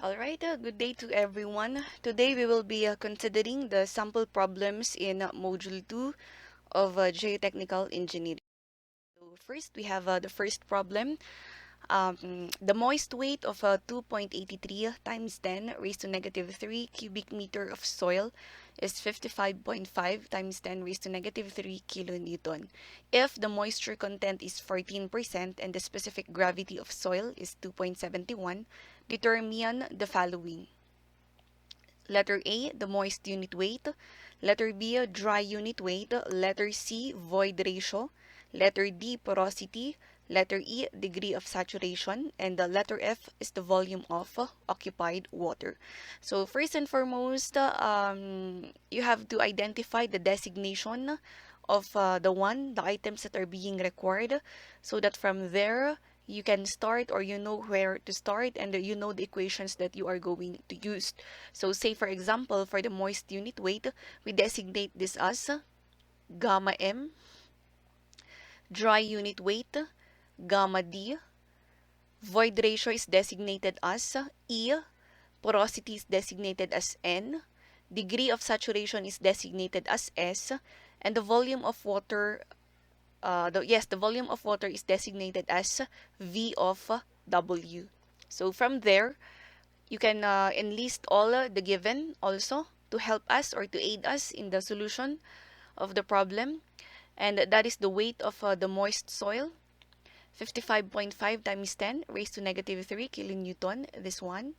Alright, good day to everyone. Today we will be considering the sample problems in Module 2 of Geotechnical Engineering. So first, we have the first problem. The moist weight of 2.83 times 10 raised to negative 3 cubic meter of soil is 55.5 times 10 raised to negative 3 kilonewton. If the moisture content is 14% and the specific gravity of soil is 2.71, determine the following. Letter A, the moist unit weight. Letter B, dry unit weight. Letter C, void ratio. Letter D, porosity. Letter E, degree of saturation. And the letter F is the volume of occupied water. So first and foremost, you have to identify the designation of the items that are being required, so that from there you can start, or you know where to start, and you know the equations that you are going to use. So say for example, for the moist unit weight, we designate this as gamma M, dry unit weight, gamma D, void ratio is designated as E, porosity is designated as N, degree of saturation is designated as S, and the volume of water, the volume of water is designated as V of W. So from there, you can enlist all the given also to help us or to aid us in the solution of the problem. And that is the weight of the moist soil, 55.5 times 10 raised to negative 3 kilonewton, this one.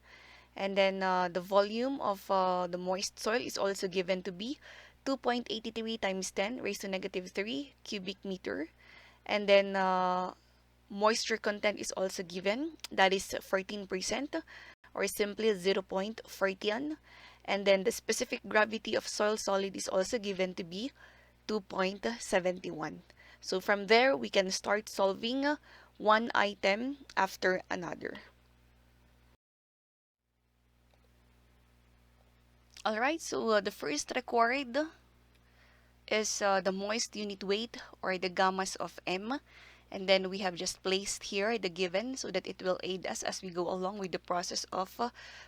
And then the volume of the moist soil is also given to be 2.83 times 10 raised to negative 3 cubic meter. And then moisture content is also given, that is 14%, or simply 0.14. And then the specific gravity of soil solid is also given to be 2.71. So from there, we can start solving one item after another. Alright, so the first required is the moist unit weight, or the gammas of M. And then we have just placed here the given so that it will aid us as we go along with the process of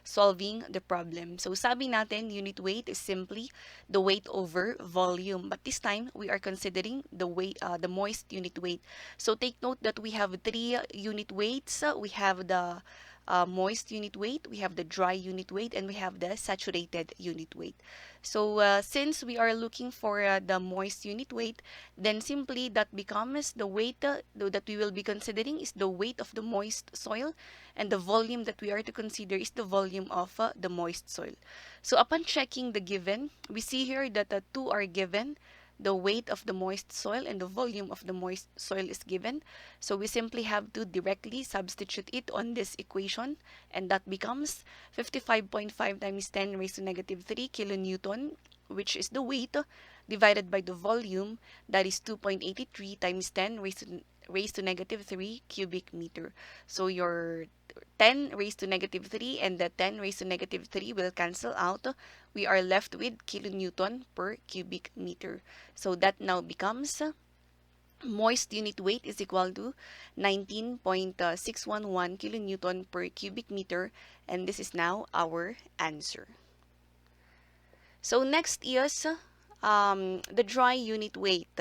solving the problem. So sabi natin, unit weight is simply the weight over volume. But this time, we are considering the weight, the moist unit weight. So take note that we have three unit weights. We have the moist unit weight, we have the dry unit weight, and we have the saturated unit weight. So since we are looking for the moist unit weight, then simply that becomes the weight that we will be considering is the weight of the moist soil, and the volume that we are to consider is the volume of the moist soil. So upon checking the given, we see here that the two are given. The weight of the moist soil and the volume of the moist soil is given. So we simply have to directly substitute it on this equation, and that becomes 55.5 times 10 raised to negative 3 kilonewton, which is the weight, divided by the volume, that is 2.83 times 10 raised to negative 3 cubic meter. So your 10 raised to negative 3 and the 10 raised to negative 3 will cancel out. We are left with kilonewton per cubic meter. So that now becomes moist unit weight is equal to 19.611 kilonewton per cubic meter, and this is now our answer. So next is the dry unit weight.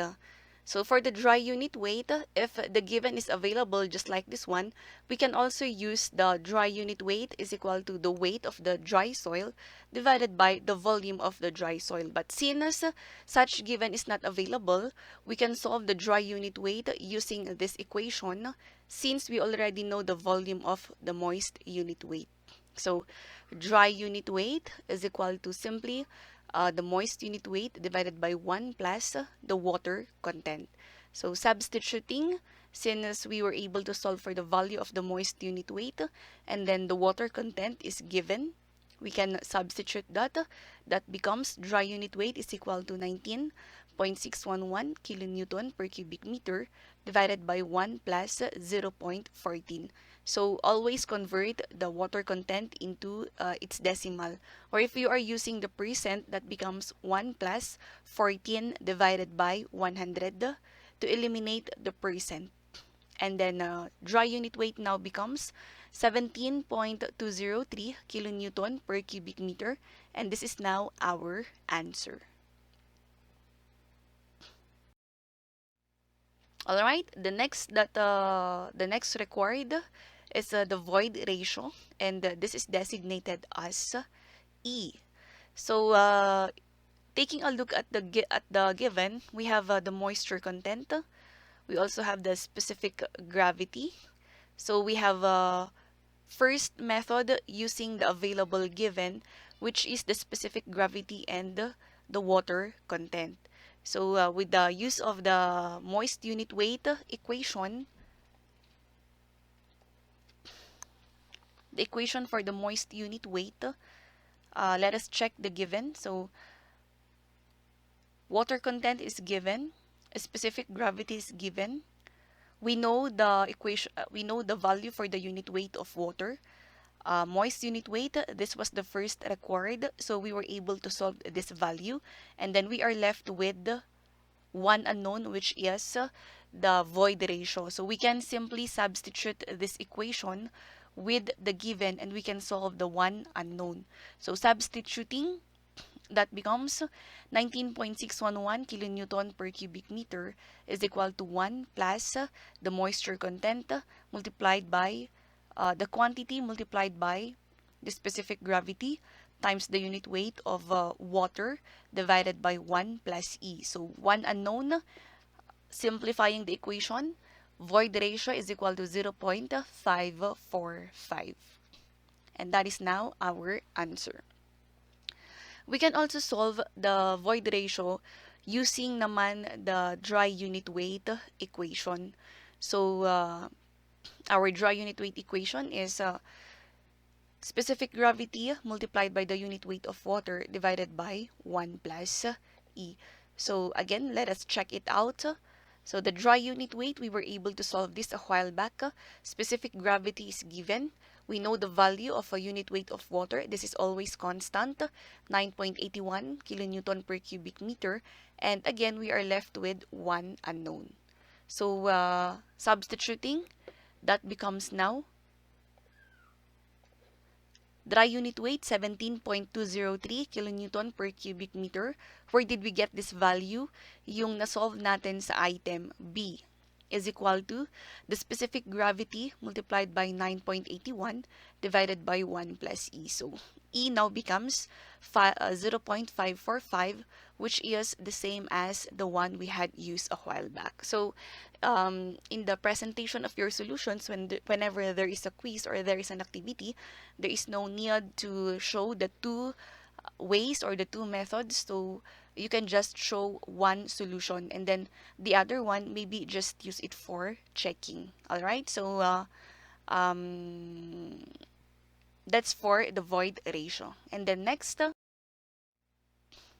So for the dry unit weight, if the given is available just like this one, we can also use the dry unit weight is equal to the weight of the dry soil divided by the volume of the dry soil. But since such given is not available, we can solve the dry unit weight using this equation, since we already know the volume of the moist unit weight. So dry unit weight is equal to simply the moist unit weight divided by 1 plus the water content. So substituting, since we were able to solve for the value of the moist unit weight, and then the water content is given, we can substitute that. That becomes dry unit weight is equal to 19.611 kilonewton per cubic meter divided by 1 plus 0.14. So always convert the water content into its decimal. Or if you are using the percent, that becomes 1 plus 14 divided by 100 to eliminate the percent. And then dry unit weight now becomes 17.203 kilonewton per cubic meter, and this is now our answer. All right, the next required is the void ratio, and this is designated as E. So taking a look at the given, we have the moisture content. We also have the specific gravity. So we have first method using the available given, which is the specific gravity and the water content. So with the use of the moist unit weight equation, the equation for the moist unit weight, let us check the given. So water content is given, specific gravity is given. We know the equation, we know the value for the unit weight of water. Moist unit weight, this was the first required, so we were able to solve this value, and then we are left with one unknown, which is the void ratio. So we can simply substitute this equation with the given and we can solve the one unknown. So substituting, that becomes 19.611 kilonewton per cubic meter is equal to 1 plus the moisture content multiplied by the quantity multiplied by the specific gravity times the unit weight of water divided by 1 plus E. So 1 unknown, simplifying the equation, void ratio is equal to 0.545. And that is now our answer. We can also solve the void ratio using naman the dry unit weight equation. So our dry unit weight equation is specific gravity multiplied by the unit weight of water divided by 1 plus E. So again, let us check it out. So the dry unit weight, we were able to solve this a while back. Specific gravity is given. We know the value of a unit weight of water. This is always constant, 9.81 kilonewton per cubic meter. And again, we are left with one unknown. So substituting, that becomes now dry unit weight, 17.203 kilonewton per cubic meter. Where did we get this value? Yung na-solve natin sa item B is equal to the specific gravity multiplied by 9.81 divided by 1 plus E. So E now becomes 0.545, which is the same as the one we had used a while back. So in the presentation of your solutions, whenever there is a quiz or there is an activity, there is no need to show the two ways or the two methods. So you can just show one solution and then the other one maybe just use it for checking. All right, so that's for the void ratio. And then next,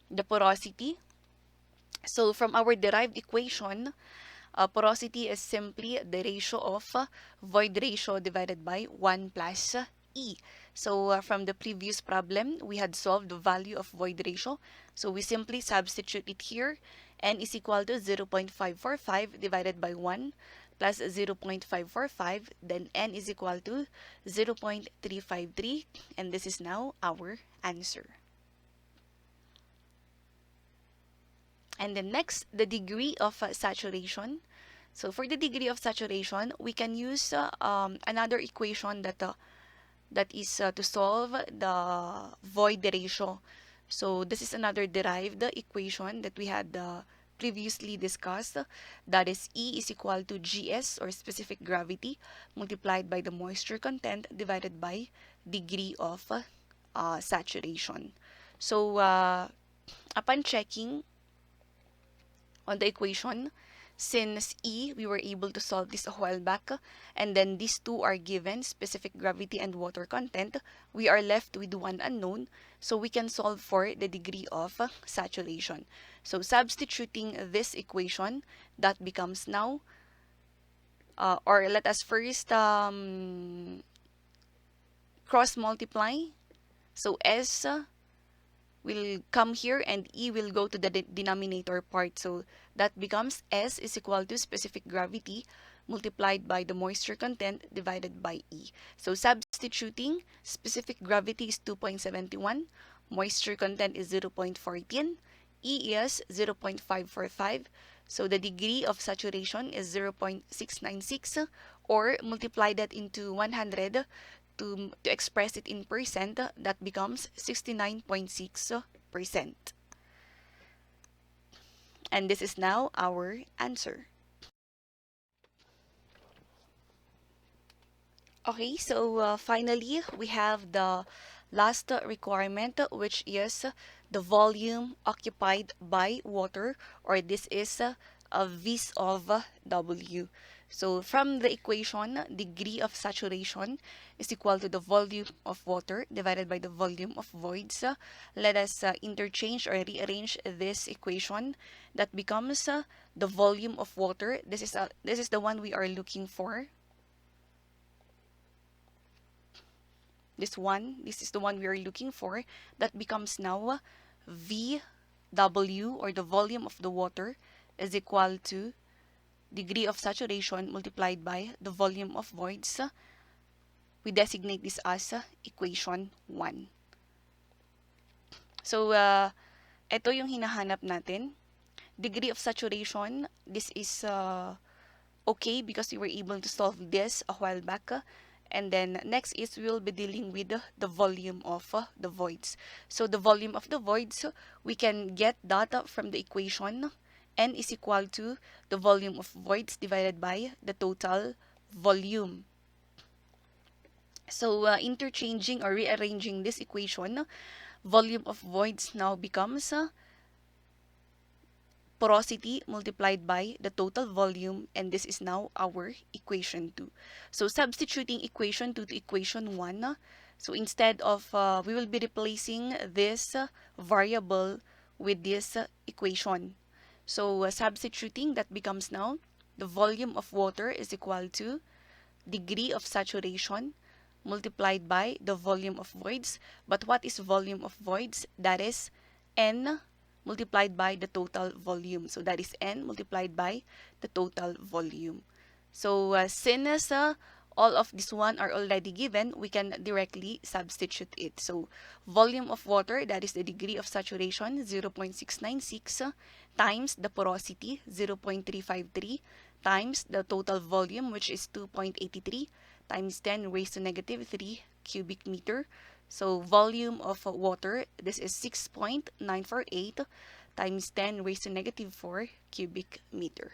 the porosity. So from our derived equation, porosity is simply the ratio of void ratio divided by 1 plus E. So from the previous problem, we had solved the value of void ratio. So we simply substitute it here. N is equal to 0.545 divided by 1 plus 0.545. Then N is equal to 0.353. And this is now our answer. And then next, the degree of saturation. So for the degree of saturation, we can use another equation that is to solve the void ratio. So this is another derived equation that we had previously discussed. That is E is equal to GS, or specific gravity, multiplied by the moisture content divided by degree of saturation. So upon checking on the equation, since E, we were able to solve this a while back, and then these two are given, specific gravity and water content, we are left with one unknown, so we can solve for the degree of saturation. So substituting this equation, that becomes now, or let us first cross multiply. So S, will come here and E will go to the denominator part. So that becomes S is equal to specific gravity multiplied by the moisture content divided by E. So substituting, specific gravity is 2.71, moisture content is 0.14, E is 0.545. So the degree of saturation is 0.696, or multiply that into 100 to express it in percent, that becomes 69.6%. And this is now our answer. Okay, so finally, we have the last requirement, which is the volume occupied by water, or this is a V of W. So from the equation, degree of saturation is equal to the volume of water divided by the volume of voids. Let us interchange or rearrange this equation. That becomes the volume of water. This is the one we are looking for. This is the one we are looking for. That becomes now VW, or the volume of the water, is equal to degree of saturation multiplied by the volume of voids. We designate this as equation 1. So, ito yung hinahanap natin. Degree of saturation, this is okay because we were able to solve this a while back. And then next is we will be dealing with the volume of the voids. So the volume of the voids, we can get that from the equation. N is equal to the volume of voids divided by the total volume. So interchanging or rearranging this equation, volume of voids now becomes porosity multiplied by the total volume, and this is now our equation 2. So substituting equation 2 to equation 1, so instead of, we will be replacing this variable with this equation. So substituting, that becomes now the volume of water is equal to degree of saturation multiplied by the volume of voids. But what is volume of voids? That is N multiplied by the total volume. So that is N multiplied by the total volume. So since all of this one are already given, we can directly substitute it. So volume of water, that is the degree of saturation, 0.696, times the porosity, 0.353, times the total volume, which is 2.83, times 10 raised to negative 3 cubic meter. So volume of water, this is 6.948 times 10 raised to negative 4 cubic meter.